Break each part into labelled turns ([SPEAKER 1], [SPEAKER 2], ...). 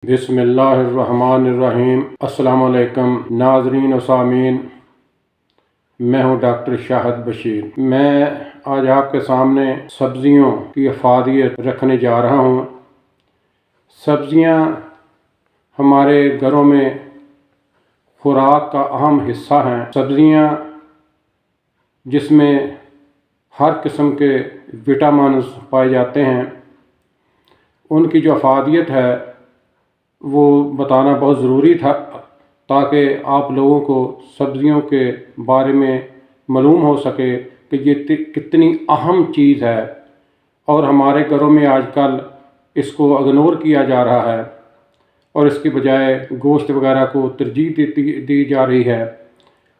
[SPEAKER 1] बिस्मिल्लाहिर्रहमानिर्रहीम। अस्सलाम वालेकुम नाज़रीन और सामीन, मैं हूँ डॉक्टर शाहिद बशीर। मैं आज आपके सामने सब्ज़ियों की अफादियत रखने जा रहा हूँ। सब्ज़ियाँ हमारे घरों में खुराक का अहम हिस्सा हैं। सब्ज़ियाँ जिसमें हर किस्म के विटामिन पाए जाते हैं, उनकी जो अफादियत है वो बताना बहुत ज़रूरी था, ताकि आप लोगों को सब्ज़ियों के बारे में मालूम हो सके कि ये कितनी अहम चीज़ है। और हमारे घरों में आजकल इसको इग्नोर किया जा रहा है और इसकी बजाय गोश्त वगैरह को तरजीह दी जा रही है,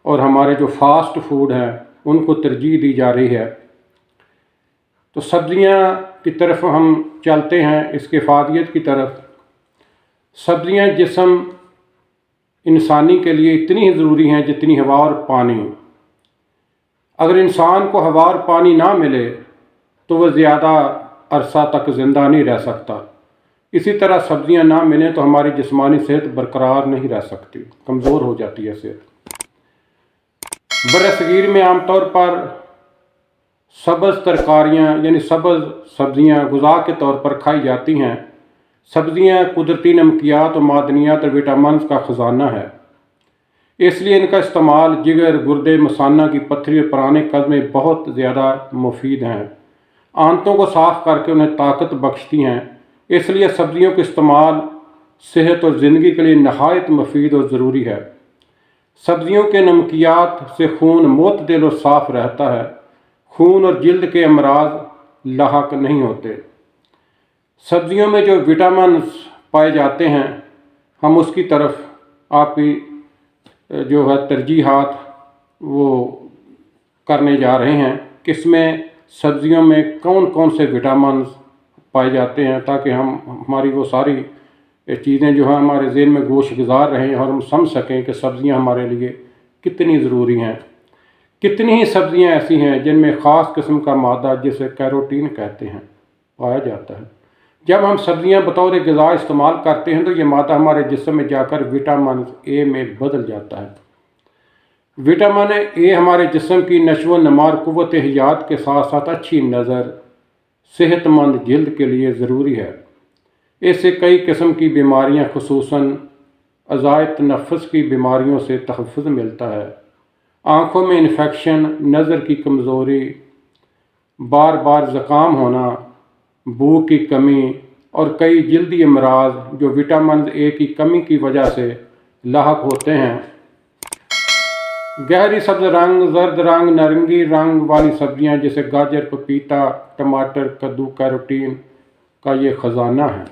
[SPEAKER 1] और हमारे जो फास्ट फूड हैं उनको तरजीह दी जा रही है। तो सब्ज़ियाँ की तरफ हम चलते हैं, इसके अफादियत की तरफ। सब्ज़ियाँ जिस्म इंसानी के लिए इतनी ही ज़रूरी हैं जितनी हवा और पानी। अगर इंसान को हवा और पानी ना मिले तो वह ज़्यादा अरसा तक ज़िंदा नहीं रह सकता। इसी तरह सब्ज़ियाँ ना मिलें तो हमारी जिस्मानी सेहत बरकरार नहीं रह सकती, कमज़ोर हो जाती है सेहत। बरसगीर में आमतौर पर सब्ज़ तरकारियाँ यानी सब्ज़ सब्ज़ियाँ ग़िज़ा के तौर पर खाई जाती हैं। सब्ज़ियाँ कुदरती नमकियात और मादनियात और विटामिन का ख़जाना है, इसलिए इनका इस्तेमाल जिगर, गुर्दे, मसाना की पथरी और पुराने कब्ज़ में बहुत ज़्यादा मुफीद हैं। आंतों को साफ़ करके उन्हें ताकत बख्शती हैं, इसलिए सब्ज़ियों का इस्तेमाल सेहत और ज़िंदगी के लिए नहायत मुफीद और ज़रूरी है। सब्ज़ियों के नमकियात से खून मोतदिल और साफ़ रहता है। खून और जिल्द के अमराज लाहक नहीं होते। सब्ज़ियों में जो विटामिन पाए जाते हैं, हम उसकी तरफ आपकी जो है तरजीहात वो करने जा रहे हैं। किसमें सब्ज़ियों में कौन कौन से विटामिन पाए जाते हैं, ताकि हमारी वो सारी चीज़ें जो हैं हमारे ज़हन में गोश गुजार रहें और हम समझ सकें कि सब्ज़ियां हमारे लिए कितनी ज़रूरी हैं। कितनी ही सब्ज़ियां ऐसी हैं जिनमें ख़ास किस्म का मादा, जिसे कैरोटीन कहते हैं, पाया जाता है। जब हम सब्ज़ियां बतौर ग़िज़ा इस्तेमाल करते हैं तो ये मादा हमारे जिस्म में जाकर विटामिन ए में बदल जाता है। विटामिन ए हमारे जिस्म की नशो नमा और क़ुव्वत हयात के साथ साथ अच्छी नज़र, सेहतमंद जिल्द के लिए ज़रूरी है। इससे कई किस्म की बीमारियां, खुसूसन अज़ाए तनफ़्फ़ुस की बीमारियों से तहफ़्फ़ुज़ मिलता है। आँखों में इन्फेक्शन, नज़र की कमज़ोरी, बार बार ज़ुकाम होना, भूख की कमी और कई जल्दी अमराज जो विटामिन ए की कमी की वजह से लाहक होते हैं। गहरी सब्ज़ रंग, जर्द रंग, नारंगी रंग वाली सब्ज़ियाँ जैसे गाजर, पपीता, टमाटर, कद्दू कैरोटीन का ये ख़जाना है।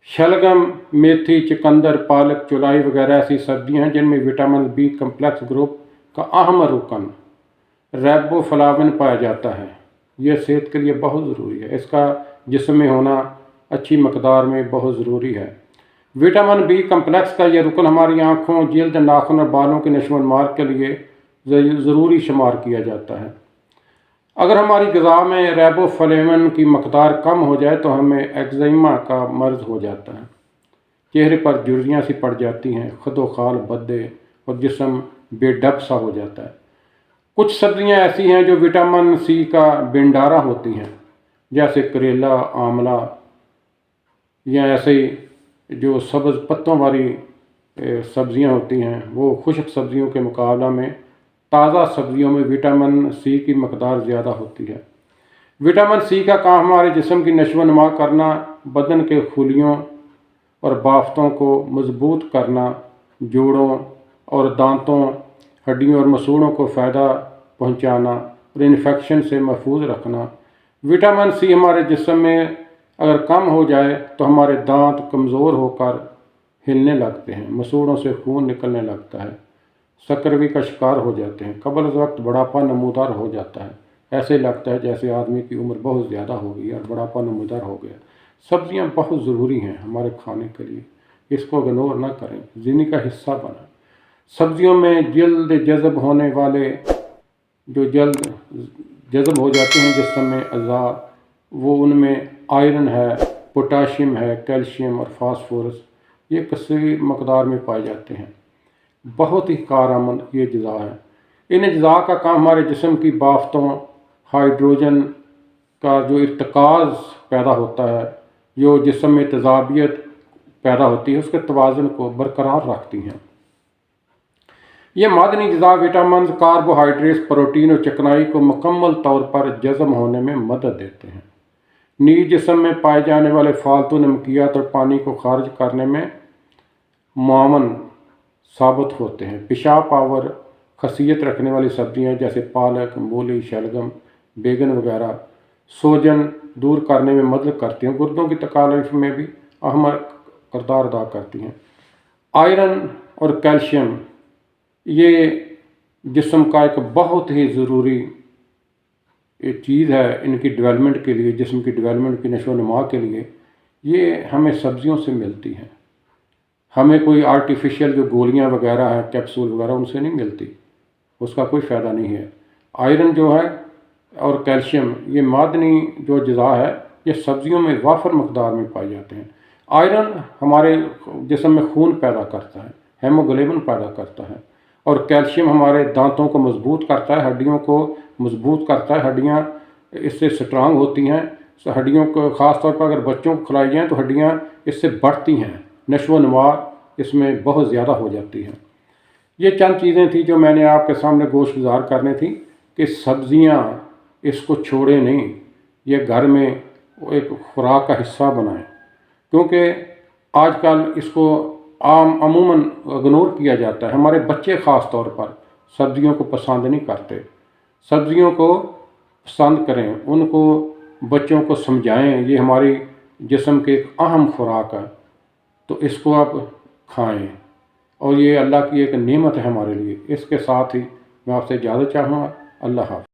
[SPEAKER 1] शलगम, मेथी, चुकंदर, पालक, चौलाई वगैरह ऐसी सब्ज़ियाँ हैं जिनमें विटामिन बी कम्प्लेक्स ग्रुप का अहम रुकन राइबोफ्लाविन पाया जाता है। यह सेहत के लिए बहुत ज़रूरी है। इसका जिस्म में होना अच्छी मकदार में बहुत ज़रूरी है। विटामिन बी कम्प्लेक्स का यह रुकन हमारी आँखों, जिल्द, नाखून और बालों के नशोनुमार के लिए ज़रूरी शुमार किया जाता है। अगर हमारी ग़िज़ा में राइबोफ्लाविन की मकदार कम हो जाए तो हमें एक्ज़िमा का मर्ज़ हो जाता है। चेहरे पर झुर्रियाँ सी पड़ जाती हैं, खदोखाल बदे और जिस्म बेढप सा हो जाता है। कुछ सब्ज़ियाँ ऐसी हैं जो विटामिन सी का भंडारा होती हैं, जैसे करेला, आंवला, या ऐसे जो सब्ज़ पत्तों वाली सब्ज़ियाँ होती हैं, वो खुश्क सब्ज़ियों के मुकाबला में ताज़ा सब्ज़ियों में विटामिन सी की मकदार ज़्यादा होती है। विटामिन सी का काम हमारे जिस्म की नशो नमा करना, बदन के खुलियों और बाफ्तों को मजबूत करना, जोड़ों और दांतों, हड्डियों और मसूड़ों को फ़ायदा पहुंचाना और इन्फेक्शन से महफूज रखना। विटामिन सी हमारे जिस्म में अगर कम हो जाए तो हमारे दांत कमज़ोर होकर हिलने लगते हैं, मसूड़ों से खून निकलने लगता है, सकरवी का शिकार हो जाते हैं, कबल वक्त बुढ़ापा नमूदार हो जाता है। ऐसे लगता है जैसे आदमी की उम्र बहुत ज़्यादा हो गई और बुढ़ापा नमूदार हो गया। सब्ज़ियाँ बहुत ज़रूरी हैं हमारे खाने के लिए, इसको इग्नोर ना करें, ज़िंदगी का हिस्सा बनाएं। सब्ज़ियों में जल्द जज़ब होने वाले, जो जल्द जज़ब हो जाते हैं जिस्म में अज़ा, वो उनमें आयरन है, पोटाशियम है, कैल्शियम और फास्फोरस, ये कसीर मकदार में पाए जाते हैं। बहुत ही कारआमद ये अज्जा है। इन अज्जा का काम हमारे जिस्म की बाफ्तों, हाइड्रोजन का जो इर्तिकाज़ पैदा होता है, जो जिस्म में तेज़ाबियत पैदा होती है, उसके तवाज़ुन को बरकरार रखती हैं। ये मादनी अज्जा विटामिन, कार्बोहाइड्रेट्स, प्रोटीन और चिकनाई को मुकम्मल तौर पर जज़म होने में मदद देते हैं। नीज जिस्म में पाए जाने वाले फालतू नमकियात और पानी को खारिज करने में मुआवन साबित होते हैं। पेशाब पावर खसियत रखने वाली सब्जियां जैसे पालक, मूली, शलगम, बैगन वगैरह सोजन दूर करने में मदद करती हैं। गुर्दों की तकालीफ में भी अहम किरदार अदा करती हैं। आयरन और कैल्शियम ये जिस्म का एक बहुत ही ज़रूरी एक चीज़ है इनकी डेवलपमेंट के लिए, जिस्म की डेवलपमेंट की नशो नुमा के लिए। ये हमें सब्जियों से मिलती हैं, हमें कोई आर्टिफिशियल जो गोलियां वगैरह हैं, कैप्सूल वगैरह, उनसे नहीं मिलती, उसका कोई फ़ायदा नहीं है। आयरन जो है और कैल्शियम, ये मादनी जो अज्जा है, ये सब्जियों में वाफर मकदार में पाए जाते हैं। आयरन हमारे जिस्म में खून पैदा करता है, हेमोग्लोबिन पैदा करता है, और कैल्शियम हमारे दांतों को मजबूत करता है, हड्डियों को मजबूत करता है, हड्डियाँ इससे स्ट्रांग होती हैं। हड्डियों को ख़ास तौर पर अगर बच्चों को खिलाई जाएँ तो हड्डियाँ इससे बढ़ती हैं, नशो नुमा इसमें बहुत ज़्यादा हो जाती है। ये चंद चीज़ें थी जो मैंने आपके सामने गोश गुजार करनी थी कि सब्ज़ियाँ इसको छोड़ें नहीं, ये घर में एक खुराक का हिस्सा बनाएं, क्योंकि आजकल इसको अमूमन इग्नोर किया जाता है। हमारे बच्चे ख़ास तौर पर सब्ज़ियों को पसंद नहीं करते। सब्ज़ियों को पसंद करें, उनको बच्चों को समझाएं ये हमारी जिस्म की एक अहम खुराक है, तो इसको आप खाएं, और ये अल्लाह की एक नेमत है हमारे लिए। इसके साथ ही मैं आपसे इजाज़त चाहूँगा। अल्लाह हाफ़िज़।